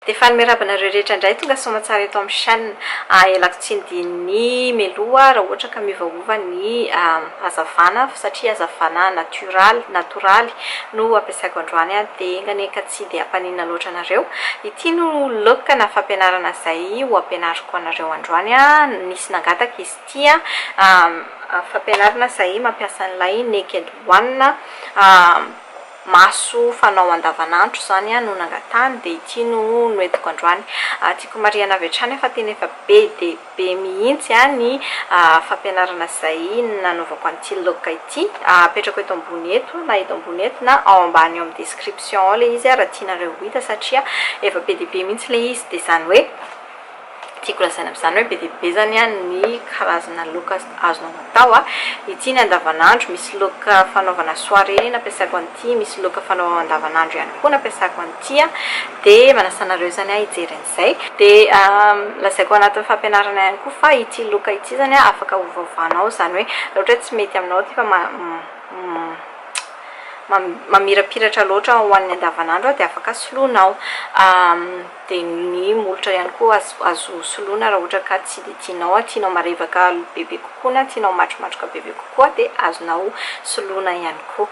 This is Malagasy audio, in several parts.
De fanimiarabanareo rehetra indray tonga soma tsara eto amin'ny chaîne elako tsy indiny meloa raha ohatra ka miovaova ny hazavana satria hazavana natoraly no ampiasaiko androany dia enganeka tsy dia ampanina loatra anareo. Ity no look na fampianarana izay ho ampianariko anareo androany nisy nangataka izy ity fampianarana izay mampiasa an'ilay naked one maso fanao andavanandro zany no nangatahana dia ity no noentiko androany. Tiako mariana avy hatrany fa tena efa be dia be mihitsy ny fampianarana izay nanaovako an'ity look ity. Apetrako eto ambony eto na eto ambony eto na ao ambany amin'ny description ao ilay izy raha tianareo hita satria efa be dia be mihitsy ilay izy dia zany hoe tiako lazaina amin'izany hoe be dia be zany ny karazana look azonao atao. Ity ny andavanandro, misy look fanaovana soirée nampiasako an'ity, misy look fanaovana andavanandro ihany koa nampiasako an'ity dia manasanareo zany hijery an'izay. Dia lazaiko anatin'ny fampianarana ihany koa fa ity look ity zany afaka ovaovanao zany hoe ohatra tsy mety aminao ty fa mamirapiratra loatra ho an'ny andavanandro dia afaka soloinao. Dia ny molotra ihany koa azo soloina raha ohatra ka tsy dia tianao marevaka bebe kokoa na tianao matromatroka bebe kokoa dia azonao soloina ihany koa.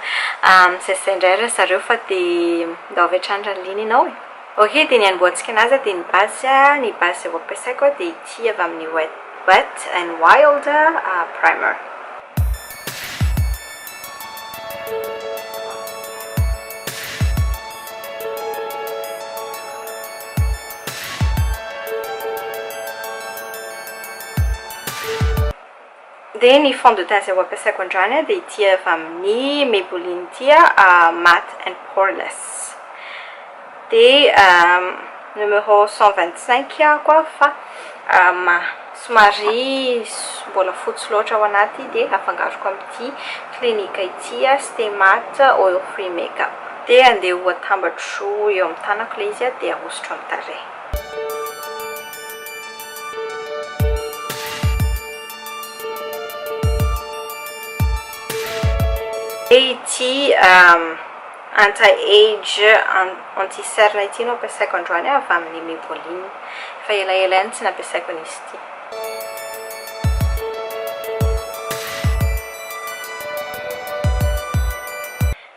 Zay indray ry zareo fa dia ndao avy hatrany raha lina ianao e. Ok, dia ny anomboantsika anazy dia ny base ho ampiasaiko dia ity avy amin'ny Wet and Wild primer. Dia ny fond de teint izay ho ampiasaiko androany dia ity avy amin'ny Maybelline ity Matte and Poreless. Dia numéro 125 koa fa somary mbola fotsy loatra ao anaty dia afangaroko amin'ity clinique ity Stay Matte Oil Free Makeup. Dia andeha ho atambatro eo amin'ny tanako ilay izy dia ahosotro amin'ny tarehy. Ity anti-age anti-cerne ity no ampiasaiko androany avy amin'ny Maybelline fa elaela tsy nampiasaiko n'izy ity.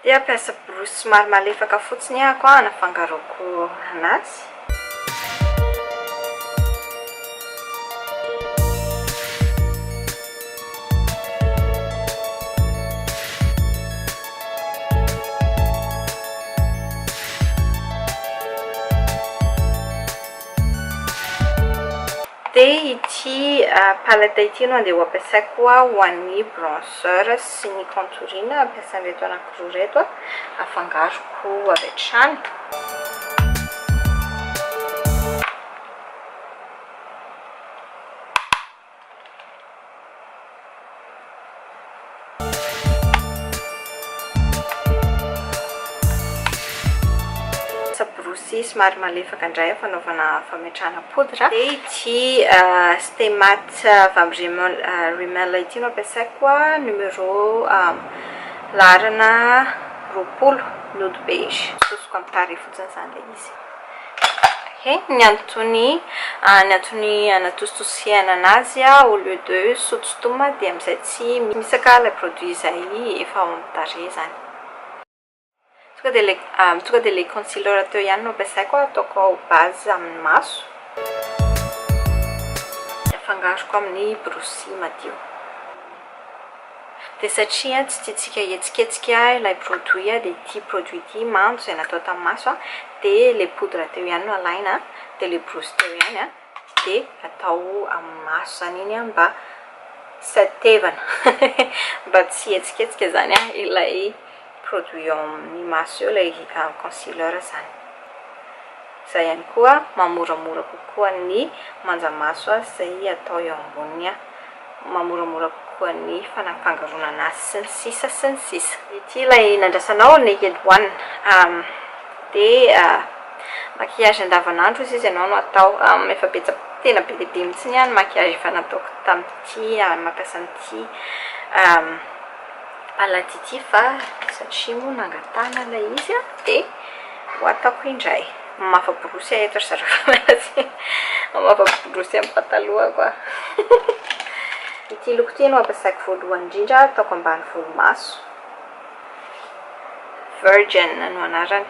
Dia ampiasa brosy somary malefaka fotsiny ako anafangaroko anazy. Dia ity palette ity no andeha ho ampiasaiko ho an'ny bronzer sy ny contouring ampiasan'ireto anankiroa reto afangaroko avy hatrany. Brosy somary malefaka indray fanaovana fametrahana poudre. Dia ity Stay Matte avy amin'ny Rimmel ity no ampiasaiko numéro larana 20 nude beige. Sosoko amin'ny tarehy fotsiny zany ilay izy. Ny antony anatositosihana anazy au lieu de sotosotomina dia amin'izay tsy misaka ilay produit izay efa ao amin'ny tarehy zany. Tonga dia ilay concealer teo ihany no ampiasaiko ataoko ao base amin'ny maso. Afangaroko amin'ny brosy madio. Dia satria tsy tiantsika hetsiketsika ilay produit dia ity produit ity mando izay natao tamin'ny maso dia ilay poudre teo ihany no alaina dia ilay brosy teo ihany dia atao amin'ny maso zany iny mba tsy hatevana mba tsy hetsiketsika zany ilay produit amin'ny maso eo ilay concealer zany. Izay ihany koa mamoramora kokoa ny manjamaso izay atao eo amboniny mamoramora kokoa ny fanafangaroana anazy sy ny sisa. Ity ilay nandrasanao naked one dia maquillage andavanandro izy ianao no atao efa tena be dia be mihitsy ny maquillage efa nataoko tamin'ity mampiasa an'ity palette ity fa satria moa nangatahana ilay izy dia ho ataoko indray. mafaborosy eto ry zareo mialatsy mafaborosy amin'ny pataloha koa ity loko ity no ampiasaiko voalohany indrindra ataoko ambany volomaso virgin no anarany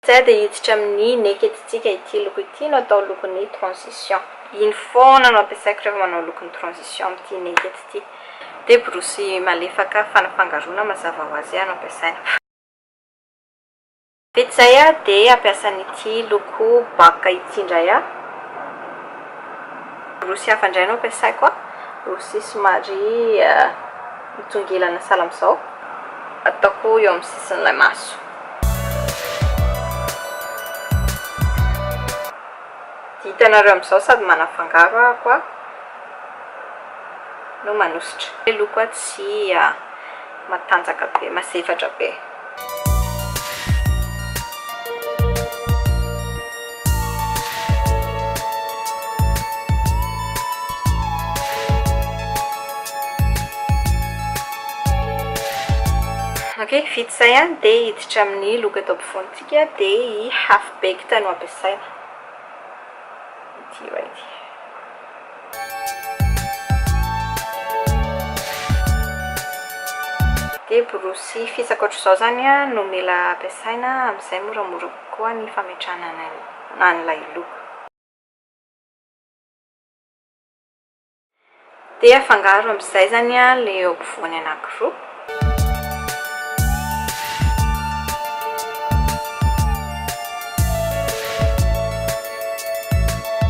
zay dia hiditra amin'ny neketytsika ity loko ity no atao lokon'ny transition iny foana no ampiasaiko rehefa manao lokon'ny transition amin'ity nekety ity dia borosy malefaka fanafangarona mazava ho azy no ampiasaina vita zay dia ampiasan'ity loko baka ity indray borosy hafa indray no ampiasaiko borosy somary mitsongilana salama izao ataoko eo amin'ny sisin'ilay maso hitanareo amin'izao sady manafangaro koa no manositra loko tsy matanjaka be masefatra be ok vita zay dia hiditra amin'ny loko eto ampovoantsika dia half baked no ampiasaina ity right dia borosy fisaka ohatr'izao zany no mila ampiasaina amin'izay moramora kokoa ny fametrahana an'ilay loko dia afangaro amin'izay zany ilay eo ampovoany anankiroa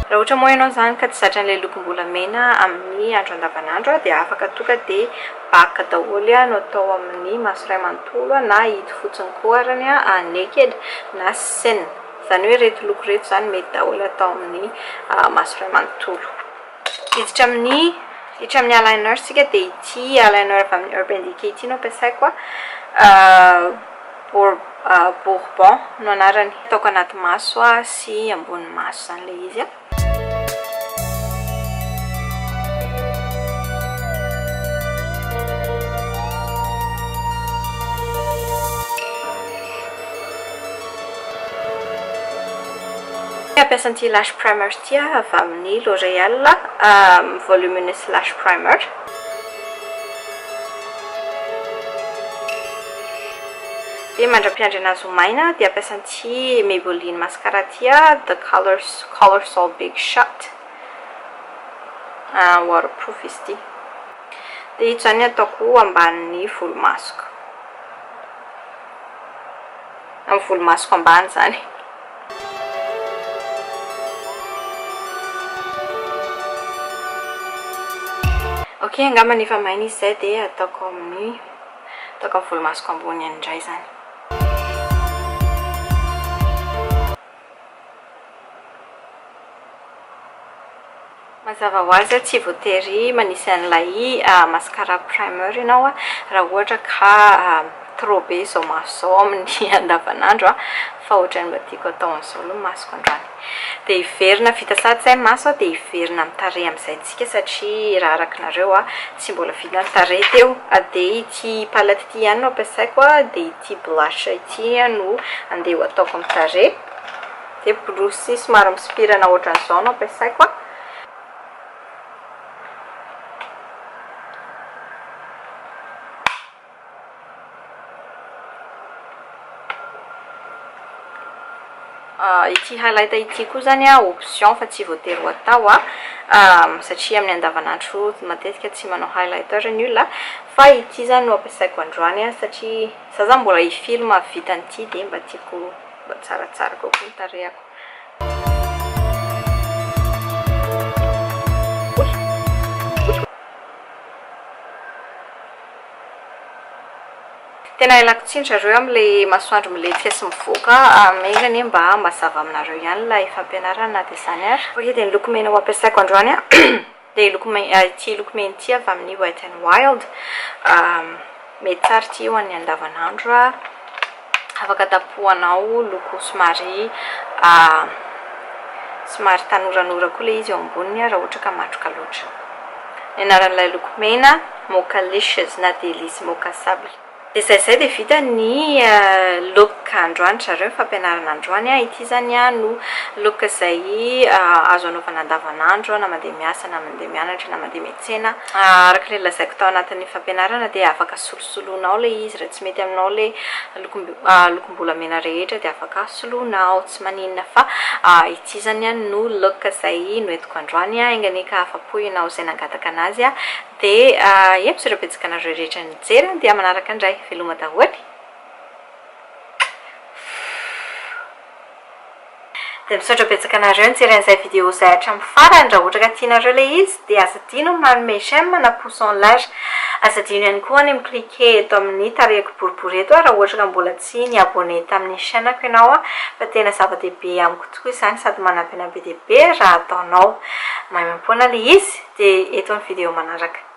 raha ohatra moa ianao zany ka tsy zatra an'ilay lokom-bolamena amin'ny andro andavanandro dia afaka tonga dia baka daholo no atao amin'ny maso iray manontolo na hity fotsiny koa arany naked na sen zany hoe reto loko reto zany mety daholo atao amin'ny maso iray manontolo hiditra amin'ny eyeliner sika dia ity eyeliner avy amin'ny Urban Decay ity no ampiasaiko bourbon no anarany ataoko anaty maso sy ambony maso zany ilay izy ampiasan'ity lash primer ity avy amin'ny L'Oréal voluminous lash primer dia mandra-piandry anazy ho maina dia ampiasan'ity Maybelline mascara ity the color so big shot waterproof izy ity dia ito zany ataoko ambanin'ny volomasoko amin'ny volomasoko ambany zany ok angamba efa maina izy zay dia ataoko amin'ny volomasoko ambony indray zany mazava ho azy tsy voatery manisy an'ilay mascara primer ianao raha ohatra ka trop be izao maso zao amin'ny andavanandro fa ohatrany mba tiako atao an'izao aloha masoko androany dia hiverina vita sady zay maso dia hiverina amin'ny tarehy amin'izay tsika satria raha arakinareo tsy mbola vita ny tarehy teo dia ity palette ity ihany no ampiasaiko dia ity blush ity no andeha ho ataoko amin'ny tarehy dia borosy somary misopirana ohatran'izao no ampiasaiko ity highlight ity koa zany option fa tsy voatery ho atao satria amin'ny andavanandro matetika tsy manao highlighter ny olona fa ity zany no ampiasaiko androany satria za zany mbola hifilm vitan'ity dia mba tiako mba tsaratsara kokoa ny tarehako tena ilako tsindry zareo amin'ilay masoandro miletika sy mivoaka megany mba mazava aminareo ihany ilay fampianarana dia zany ary dia ny loko mena ho ampiasaiko androany dia ity loko mena ity avy amin'ny Wet n Wild mety tsara ity ho an'ny andavanandro afaka tapohanao loko somary tanoranora koa ilay izy eo amboniny raha ohatra ka matroka loatra ny anaran'ilay loko mena Maquillage na Délice Mocha Sable dia izay dia vita ny loka androany zareo fampianarana androany ity zany no loka izay azo anaovana andavanandro na mandeha miasa na mandeha mianatra na mandeha miantsena araka ilay lazaiko tao anatin'ny fampianarana dia afaka solosoloanao ilay izy raha tsy mety aminao ilay lokom-bolamena rehetra dia afaka soloanao tsy maninona fa ity zany no loka izay noentiko androany enganika afa-po ianao izay nangataka anazy dia misaotra betsaka anareo rehetra nijery dia manaraka indray veloma daholo dia misaotra betsaka anareo nijery an'izay video izay hatramin'ny farany raha ohatra ka tianareo ilay izy dia aza adino manome j'aime na pouce en l'air aza adino ihany koa ny mi-cliquer eto amin'ny tarehiko boribory eto raha ohatra ka mbola tsy ny abonné tamin'ny chaîne-ako ianao fa tena zava-dehibe amiko tokoa izany sady manampy be dia be raha ataonao mahay mampoana ilay izy dia eto ny video manaraka